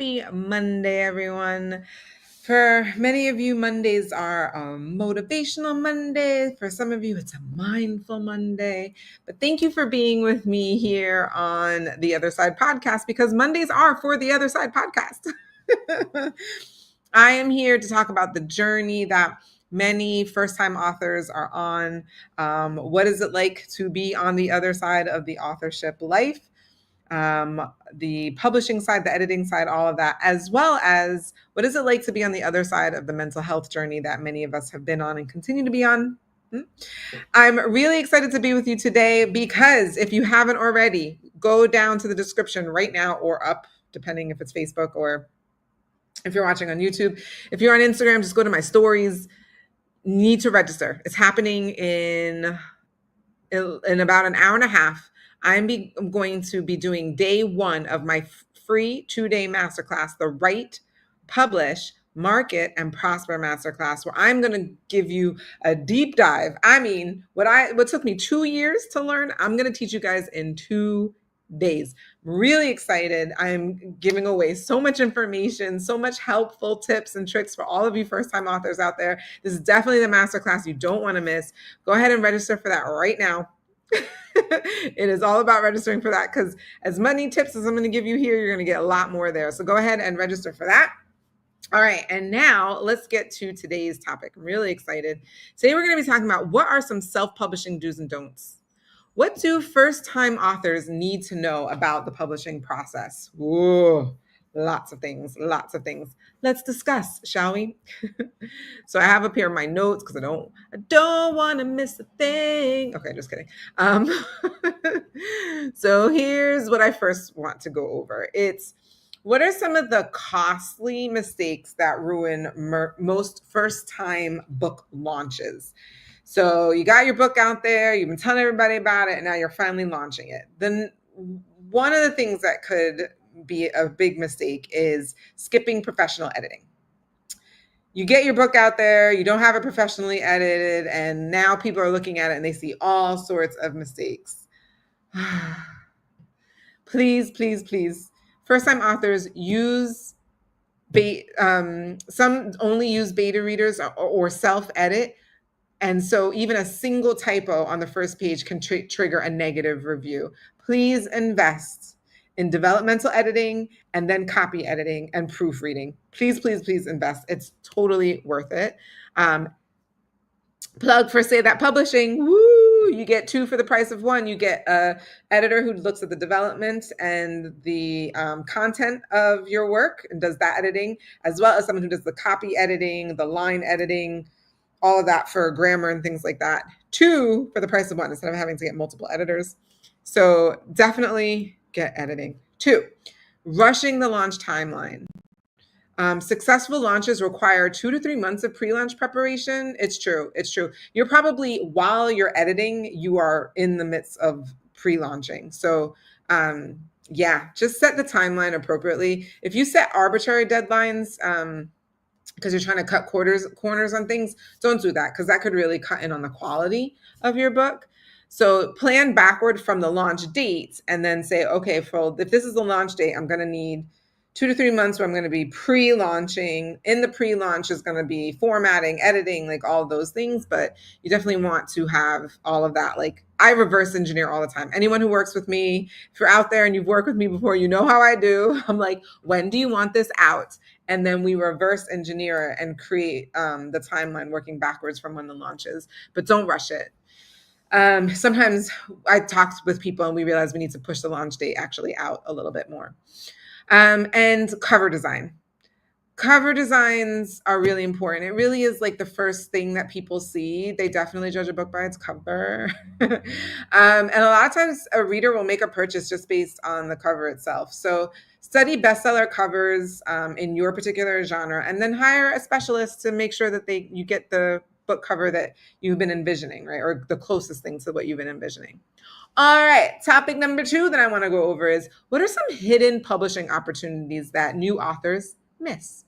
Happy Monday, everyone. For many of you, Mondays are a motivational Monday. For some of you, it's a mindful Monday. But thank you for being with me here on the Other Side podcast, because Mondays are for the Other Side podcast. I am here to talk about the journey that many first-time authors are on. What is it like to be on the other side of the authorship life? The publishing side, the editing side, all of that, as well as what is it like to be on the other side of the mental health journey that many of us have been on and continue to be on. I'm really excited to be with you today because if you haven't already, go down to the description right now or up, depending if it's Facebook or if you're watching on YouTube. If you're on Instagram, just go to my stories. Need to register. It's happening in about an hour and a half. I'm going to be doing day one of my free 2-day masterclass, the Write, Publish, Market, and Prosper Masterclass, where I'm going to give you a deep dive. I mean, what took me 2 years to learn, I'm going to teach you guys in 2 days. I'm really excited. I'm giving away so much information, so much helpful tips and tricks for all of you first-time authors out there. This is definitely the masterclass you don't want to miss. Go ahead and register for that right now. It is all about registering for that, because as many tips as I'm going to give you here, you're going to get a lot more there. So go ahead and register for that. All right. And now let's get to today's topic. I'm really excited. Today, we're going to be talking about what are some self-publishing do's and don'ts. What do first-time authors need to know about the publishing process? Whoa, lots of things. Let's discuss, shall we? So I have up here my notes because I don't want to miss a thing. Okay, just kidding. So here's what I first want to go over. It's what are some of the costly mistakes that ruin most first-time book launches? So you got your book out there, you've been telling everybody about it, and now you're finally launching it. Then one of the things that could be a big mistake is skipping professional editing. You get your book out there, you don't have it professionally edited, and now people are looking at it and they see all sorts of mistakes. Please, first-time authors some only use beta readers or self-edit. And so even a single typo on the first page can trigger a negative review. Please invest in developmental editing and then copy editing and proofreading. Please invest. It's totally worth it. Plug for Say That Publishing. Woo! You get 2 for the price of 1. You get an editor who looks at the development and the content of your work and does that editing, as well as someone who does the copy editing, the line editing, all of that for grammar and things like that. 2 for the price of 1 instead of having to get multiple editors. So definitely get editing. 2, rushing the launch timeline. Successful launches require 2 to 3 months of pre-launch preparation. It's true. You're probably, while you're editing, you are in the midst of pre-launching. So just set the timeline appropriately. If you set arbitrary deadlines, because you're trying to cut corners on things, don't do that, because that could really cut in on the quality of your book. So plan backward from the launch date and then say, okay, if this is the launch date, I'm going to need 2 to 3 months where I'm going to be pre-launching. In the pre-launch is going to be formatting, editing, like all of those things. But you definitely want to have all of that. Like, I reverse engineer all the time. Anyone who works with me, if you're out there and you've worked with me before, you know how I do. I'm like, when do you want this out? And then we reverse engineer it and create the timeline working backwards from when the launch is. But don't rush it. Sometimes I talked with people and we realized we need to push the launch date actually out a little bit more. And cover design. Cover designs are really important. It really is like the first thing that people see. They definitely judge a book by its cover. And a lot of times a reader will make a purchase just based on the cover itself. So study bestseller covers in your particular genre, and then hire a specialist to make sure that you get the book cover that you've been envisioning, right? Or the closest thing to what you've been envisioning. All right, topic number 2 that I want to go over is, what are some hidden publishing opportunities that new authors miss?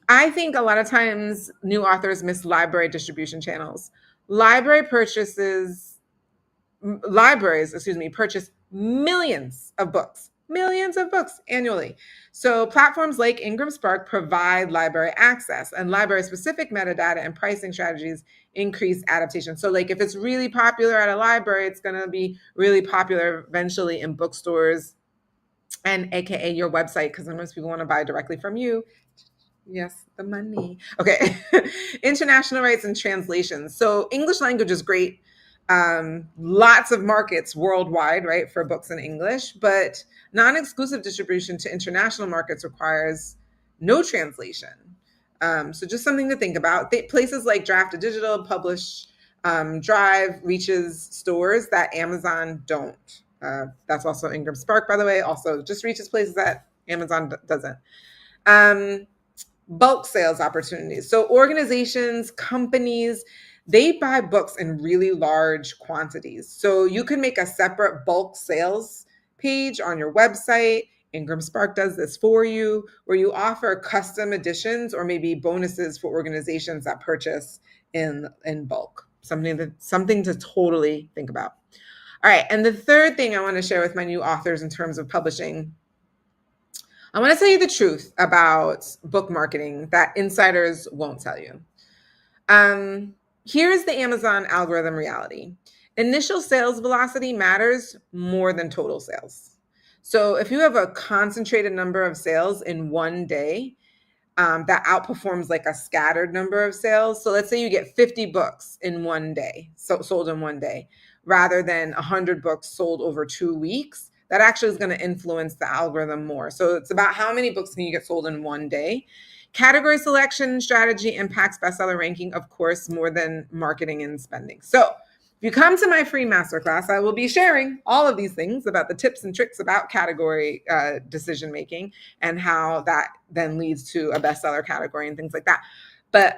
I think a lot of times new authors miss library distribution channels. Libraries purchase millions of books millions of books annually. So platforms like Ingram Spark provide library access, and library specific metadata and pricing strategies increase adaptation. So like if it's really popular at a library, it's going to be really popular eventually in bookstores and AKA your website, because most people want to buy directly from you. Yes, the money. Okay. International rights and translations. So English language is great. Lots of markets worldwide, right, for books in English, but non-exclusive distribution to international markets requires no translation. So just something to think about. Places like Draft Digital, Publish, Drive reaches stores that Amazon don't. That's also Ingram Spark, by the way. Also, just reaches places that Amazon doesn't. Bulk sales opportunities. So organizations, companies, they buy books in really large quantities. So you can make a separate bulk sales page on your website. Ingram Spark does this for you, where you offer custom editions or maybe bonuses for organizations that purchase in bulk. Something to totally think about. All right, and the third thing I want to share with my new authors in terms of publishing, I want to tell you the truth about book marketing that insiders won't tell you. Here's the Amazon algorithm reality. Initial sales velocity matters more than total sales. So if you have a concentrated number of sales in one day, that outperforms like a scattered number of sales. So let's say you get 50 books in one day, so sold in one day, rather than 100 books sold over 2 weeks. That actually is going to influence the algorithm more. So it's about how many books can you get sold in one day. Category selection strategy impacts bestseller ranking, of course, more than marketing and spending. So if you come to my free masterclass, I will be sharing all of these things about the tips and tricks about category decision making and how that then leads to a bestseller category and things like that. But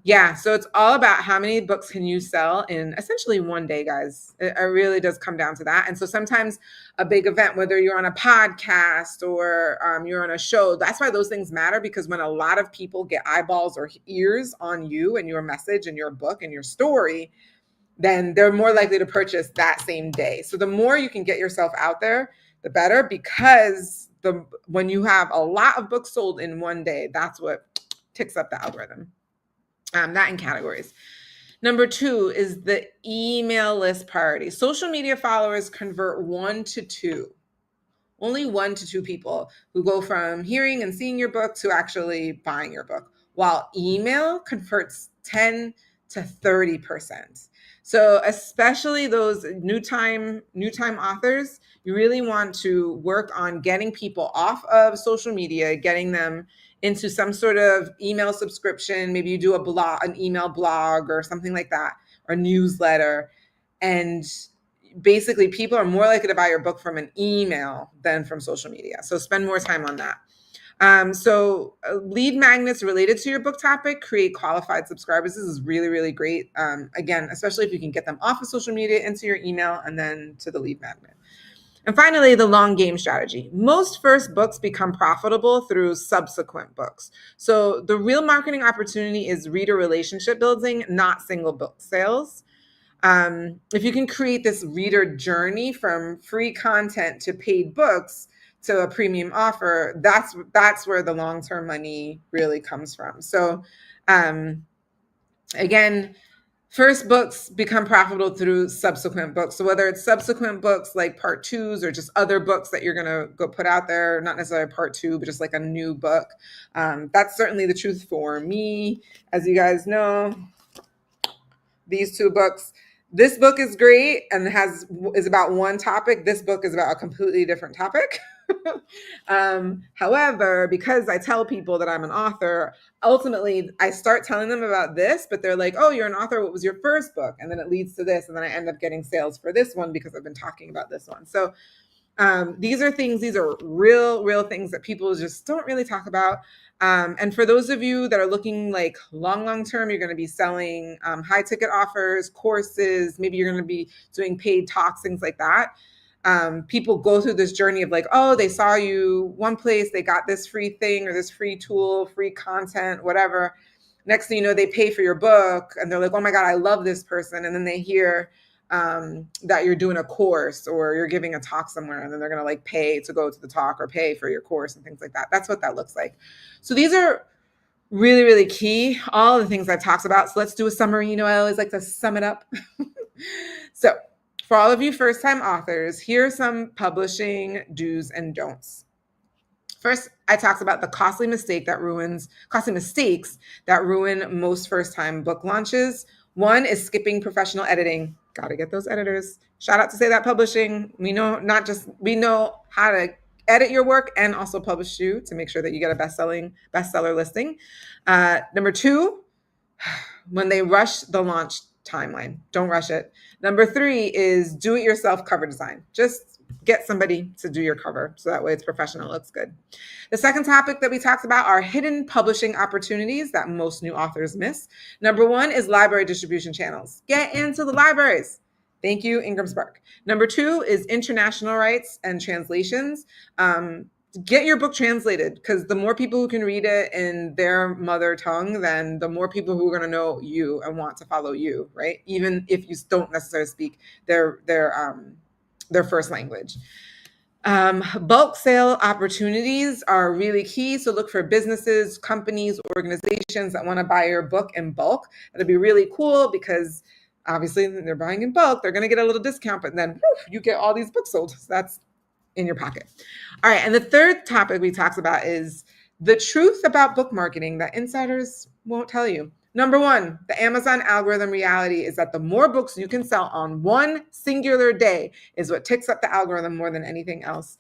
yeah, so it's all about how many books can you sell in essentially one day, guys. It really does come down to that. And so sometimes a big event, whether you're on a podcast or you're on a show, that's why those things matter, because when a lot of people get eyeballs or ears on you and your message and your book and your story, then they're more likely to purchase that same day. So the more you can get yourself out there, the better, because when you have a lot of books sold in one day, that's what ticks up the algorithm. That in categories. Number 2 is the email list priority. Social media followers convert 1 to 2. Only 1 to 2 people who go from hearing and seeing your book to actually buying your book, while email converts 10 to 30%. So especially those new time authors, you really want to work on getting people off of social media, getting them into some sort of email subscription. Maybe you do an email blog or something like that, or newsletter. And basically people are more likely to buy your book from an email than from social media. So spend more time on that. Lead magnets related to your book topic create qualified subscribers. This is really, really great. Again, especially if you can get them off of social media into your email and then to the lead magnet. And finally, the long game strategy. Most first books become profitable through subsequent books. So the real marketing opportunity is reader relationship building, not single book sales. If you can create this reader journey from free content to paid books to a premium offer, that's where the long-term money really comes from. So again, first books become profitable through subsequent books. So whether it's subsequent books like part 2s or just other books that you're going to go put out there, not necessarily part 2, but just like a new book. That's certainly the truth for me. As you guys know, these 2 books, this book is great and is about one topic. This book is about a completely different topic. However, because I tell people that I'm an author, ultimately I start telling them about this, but they're like, oh, you're an author. What was your first book? And then it leads to this. And then I end up getting sales for this one because I've been talking about this one. So these are real things that people just don't really talk about. And for those of you that are looking like long term, you're going to be selling high ticket offers, courses, maybe you're going to be doing paid talks, things like that. People go through this journey of like, oh, they saw you one place, they got this free thing or this free tool, free content, whatever. Next thing you know, they pay for your book and they're like, oh my God, I love this person. And then they hear that you're doing a course or you're giving a talk somewhere, and then they're going to like pay to go to the talk or pay for your course and things like that. That's what that looks like. So these are really, really key, all the things I've talked about. So let's do a summary. You know, I always like to sum it up. So for all of you first-time authors, here are some publishing do's and don'ts. First, I talked about the costly mistakes that ruin most first-time book launches. One is skipping professional editing. Got to get those editors. Shout out to Say That Publishing. We know how to edit your work and also publish you to make sure that you get a bestseller listing. Number two, when they rush the launch timeline, don't rush it. Number three is do it yourself cover design. Just get somebody to do your cover so that way it's professional, it looks good. The second topic that we talked about are hidden publishing opportunities that most new authors miss. Number one is library distribution channels. Get into the libraries. Thank you, Ingram Spark. Number two is international rights and translations. Get your book translated, because the more people who can read it in their mother tongue, then the more people who are going to know you and want to follow you, right? Even if you don't necessarily speak their first language. Bulk sale opportunities are really key. So look for businesses, companies, organizations that want to buy your book in bulk. That'd be really cool, because obviously they're buying in bulk. They're going to get a little discount, but then you get all these books sold. So that's in your pocket. All right. And the third topic we talked about is the truth about book marketing that insiders won't tell you. Number one, the Amazon algorithm reality is that the more books you can sell on one singular day is what ticks up the algorithm more than anything else,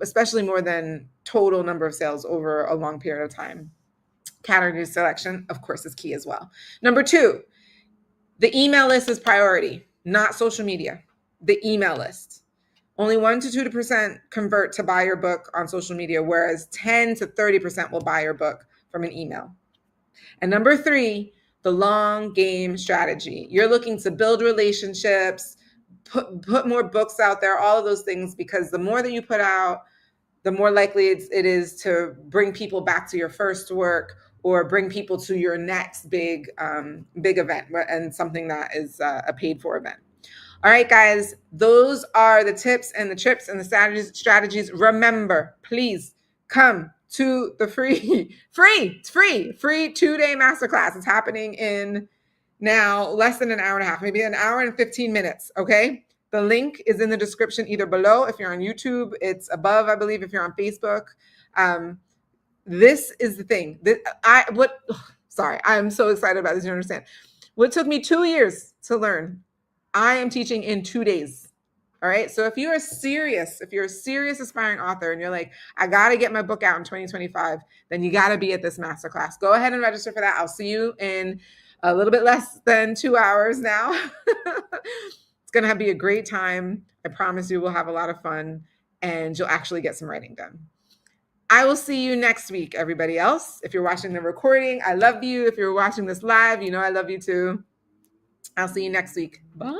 especially more than total number of sales over a long period of time. Category selection, of course, is key as well. Number two, the email list is priority, not social media. The email list. Only 1 to 2% convert to buy your book on social media, whereas 10 to 30% will buy your book from an email. And number three, the long game strategy. You're looking to build relationships, put more books out there, all of those things, because the more that you put out, the more likely it is to bring people back to your first work or bring people to your next big event, and something that is a paid for event. All right, guys, those are the tips and the trips and the strategies. Remember, please come to the free 2-day masterclass. It's happening in now less than an hour and a half, maybe an hour and 15 minutes. Okay. The link is in the description, either below if you're on YouTube, it's above, I believe, if you're on Facebook. This is the thing I'm so excited about this. You understand what took me 2 years to learn, I am teaching in 2 days. All right. So if you're a serious aspiring author and you're like, I got to get my book out in 2025, then you got to be at this masterclass. Go ahead and register for that. I'll see you in a little bit less than 2 hours now. It's going to be a great time. I promise you we'll have a lot of fun and you'll actually get some writing done. I will see you next week, everybody else. If you're watching the recording, I love you. If you're watching this live, you know I love you too. I'll see you next week. Bye.